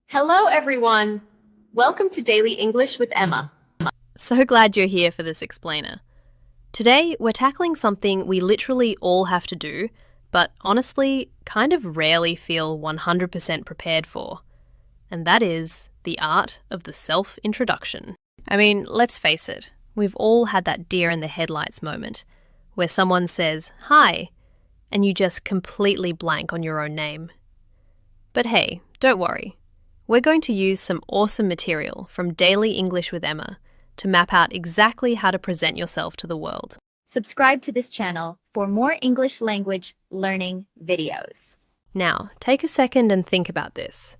Hello, everyone. Welcome to Daily English with Emma. So glad you're here for this explainer. Today, we're tackling something we literally all have to do, but honestly, kind of rarely feel 100% prepared for. And that is the art of the self-introduction. I mean, let's face it, we've all had that deer in the headlights moment, where someone says, "Hi," and you just completely blank on your own name. But hey, don't worry. We're going to use some awesome material from Daily English with Emma to map out exactly how to present yourself to the world. Subscribe to this channel for more English language learning videos. Now, take a second and think about this.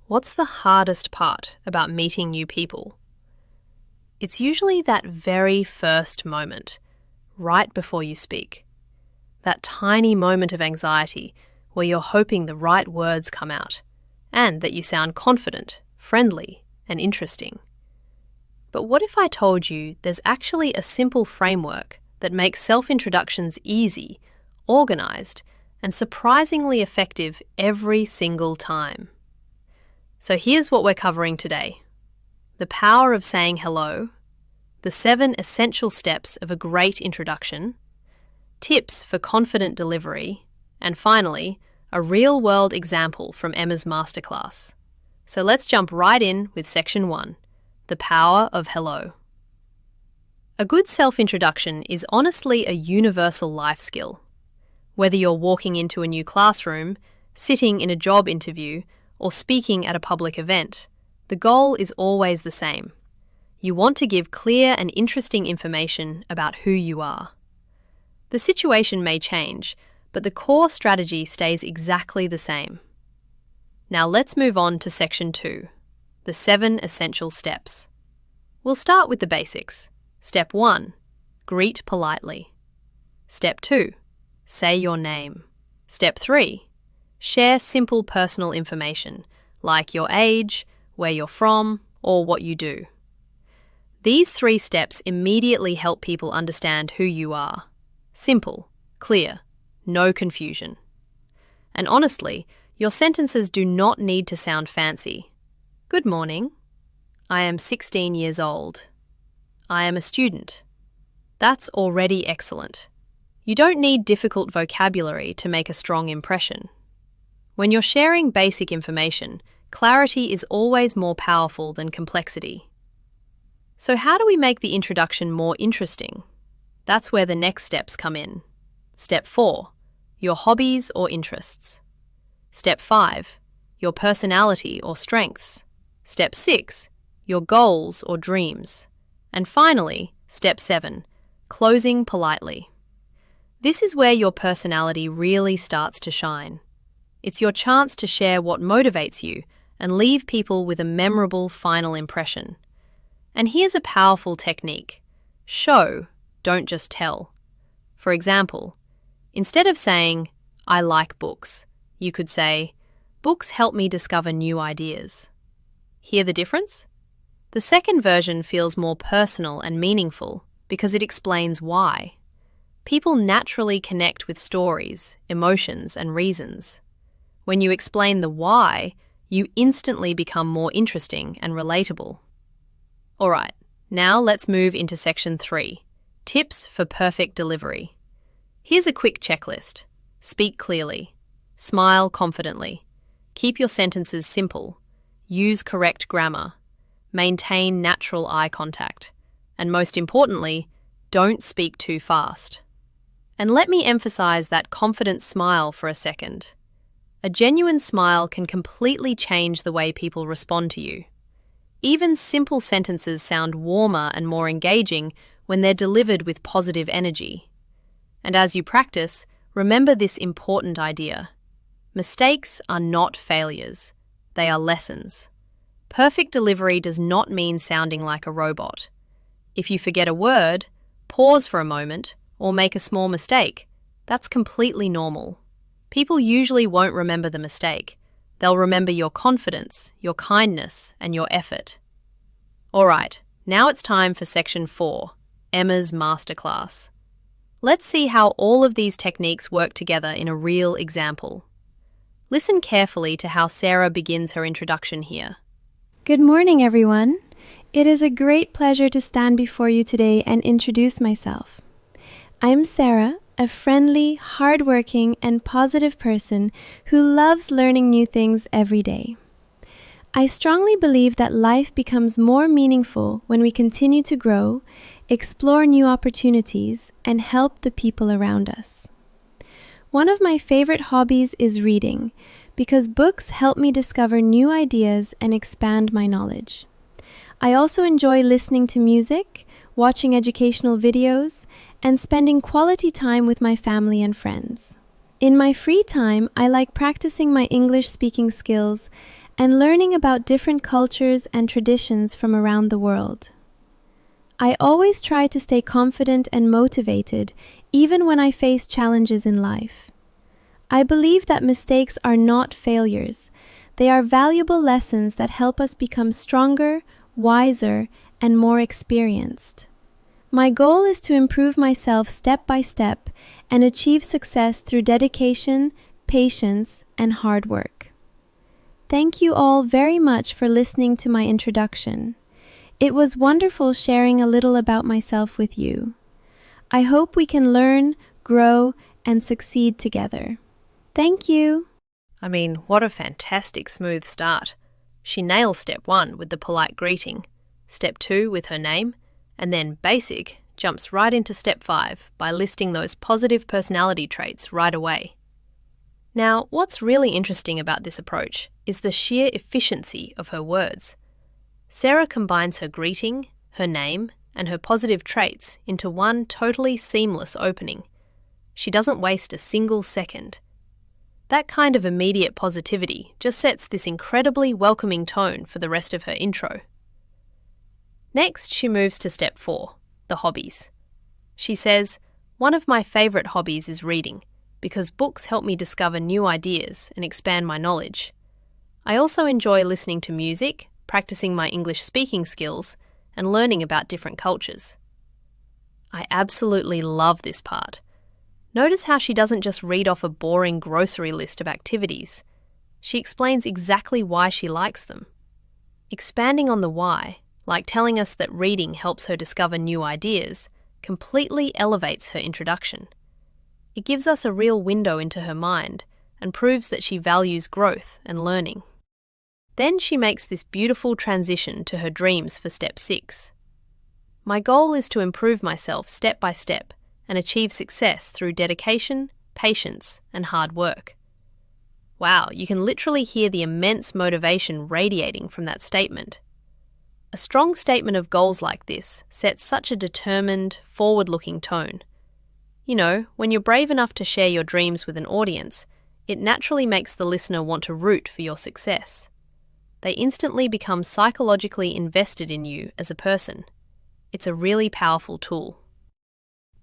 What's the hardest part about meeting new people? It's usually that very first moment, right before you speak. That tiny moment of anxiety where you're hoping the right words come out and that you sound confident, friendly, and interesting. But what if I told you there's actually a simple framework that makes self-introductions easy, organized, and surprisingly effective every single time? So here's what we're covering today. The power of saying hello, the 7 essential steps of a great introduction, tips for confident delivery, and finally, a real-world example from Emma's masterclass. So let's jump right in with section 1, the power of hello. A good self-introduction is honestly a universal life skill. Whether you're walking into a new classroom, sitting in a job interview, or speaking at a public event, the goal is always the same. You want to give clear and interesting information about who you are. The situation may change, but the core strategy stays exactly the same. Now let's move on to section 2, the 7 essential steps. We'll start with the basics. Step 1, greet politely. Step 2, say your name. Step 3, share simple personal information, like your age, where you're from, or what you do. These 3 steps immediately help people understand who you are. Simple, clear, no confusion. And honestly, your sentences do not need to sound fancy. Good morning. I am 16 years old. I am a student. That's already excellent. You don't need difficult vocabulary to make a strong impression. When you're sharing basic information, clarity is always more powerful than complexity. So how do we make the introduction more interesting? That's where the next steps come in. Step 4, your hobbies or interests. Step 5, your personality or strengths. Step 6, your goals or dreams. And finally, Step 7, closing politely. This is where your personality really starts to shine. It's your chance to share what motivates you and leave people with a memorable final impression. And here's a powerful technique. Show, don't just tell. For example, instead of saying, "I like books," you could say, "Books help me discover new ideas." Hear the difference? The second version feels more personal and meaningful because it explains why. People naturally connect with stories, emotions, and reasons. When you explain the why, you instantly become more interesting and relatable. All right, now let's move into section 3, tips for perfect delivery. Here's a quick checklist. Speak clearly. Smile confidently. Keep your sentences simple. Use correct grammar. Maintain natural eye contact. And most importantly, don't speak too fast. And let me emphasize that confident smile for a second. A genuine smile can completely change the way people respond to you. Even simple sentences sound warmer and more engaging when they're delivered with positive energy. And as you practice, remember this important idea. Mistakes are not failures. They are lessons. Perfect delivery does not mean sounding like a robot. If you forget a word, pause for a moment, or make a small mistake, that's completely normal. People usually won't remember the mistake. They'll remember your confidence, your kindness, and your effort. All right, now it's time for section 4, Emma's masterclass. Let's see how all of these techniques work together in a real example. Listen carefully to how Sarah begins her introduction here. Good morning, everyone. It is a great pleasure to stand before you today and introduce myself. I am Sarah, a friendly, hardworking, and positive person who loves learning new things every day. I strongly believe that life becomes more meaningful when we continue to grow, explore new opportunities, and help the people around us. One of my favorite hobbies is reading, because books help me discover new ideas and expand my knowledge. I also enjoy listening to music, watching educational videos, and spending quality time with my family and friends. In my free time, I like practicing my English speaking skills and learning about different cultures and traditions from around the world. I always try to stay confident and motivated, even when I face challenges in life. I believe that mistakes are not failures. They are valuable lessons that help us become stronger, wiser, and more experienced. My goal is to improve myself step by step and achieve success through dedication, patience, and hard work. Thank you all very much for listening to my introduction. It was wonderful sharing a little about myself with you. I hope we can learn, grow, and succeed together. Thank you. I mean, what a fantastic smooth start. She nails step 1 with the polite greeting, step 2 with her name, and then basic jumps right into step 5 by listing those positive personality traits right away. Now, what's really interesting about this approach is the sheer efficiency of her words. Sarah combines her greeting, her name, and her positive traits into one totally seamless opening. She doesn't waste a single second. That kind of immediate positivity just sets this incredibly welcoming tone for the rest of her intro. Next, she moves to step 4, the hobbies. She says, "One of my favourite hobbies is reading, because books help me discover new ideas and expand my knowledge. I also enjoy listening to music, practicing my English speaking skills, and learning about different cultures." I absolutely love this part. Notice how she doesn't just read off a boring grocery list of activities. She explains exactly why she likes them. Expanding on the why, like telling us that reading helps her discover new ideas, completely elevates her introduction. It gives us a real window into her mind and proves that she values growth and learning. Then she makes this beautiful transition to her dreams for step 6. My goal is to improve myself step by step and achieve success through dedication, patience, and hard work. Wow, you can literally hear the immense motivation radiating from that statement. A strong statement of goals like this sets such a determined, forward-looking tone. You know, when you're brave enough to share your dreams with an audience, it naturally makes the listener want to root for your success. They instantly become psychologically invested in you as a person. It's a really powerful tool.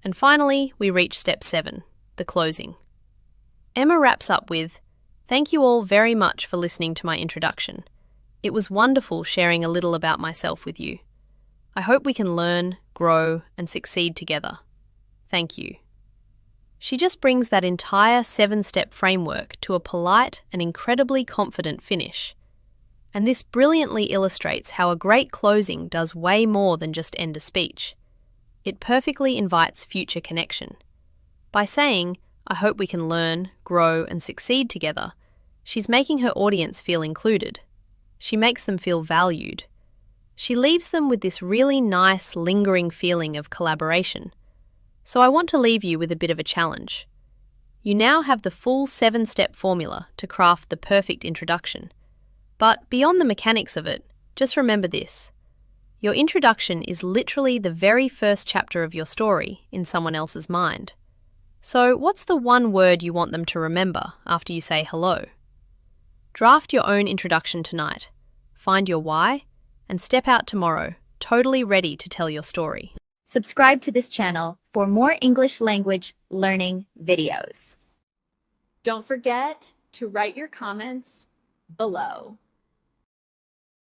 And finally, we reach step 7, the closing. Emma wraps up with, "Thank you all very much for listening to my introduction. It was wonderful sharing a little about myself with you. I hope we can learn, grow, and succeed together. Thank you." She just brings that entire 7-step framework to a polite and incredibly confident finish. And this brilliantly illustrates how a great closing does way more than just end a speech. It perfectly invites future connection. By saying, "I hope we can learn, grow, and succeed together," she's making her audience feel included. She makes them feel valued. She leaves them with this really nice, lingering feeling of collaboration. So I want to leave you with a bit of a challenge. You now have the full 7-step formula to craft the perfect introduction. But beyond the mechanics of it, just remember this. Your introduction is literally the very first chapter of your story in someone else's mind. So what's the one word you want them to remember after you say hello? Draft your own introduction tonight, find your why, and step out tomorrow, totally ready to tell your story. Subscribe to this channel for more English language learning videos. Don't forget to write your comments below.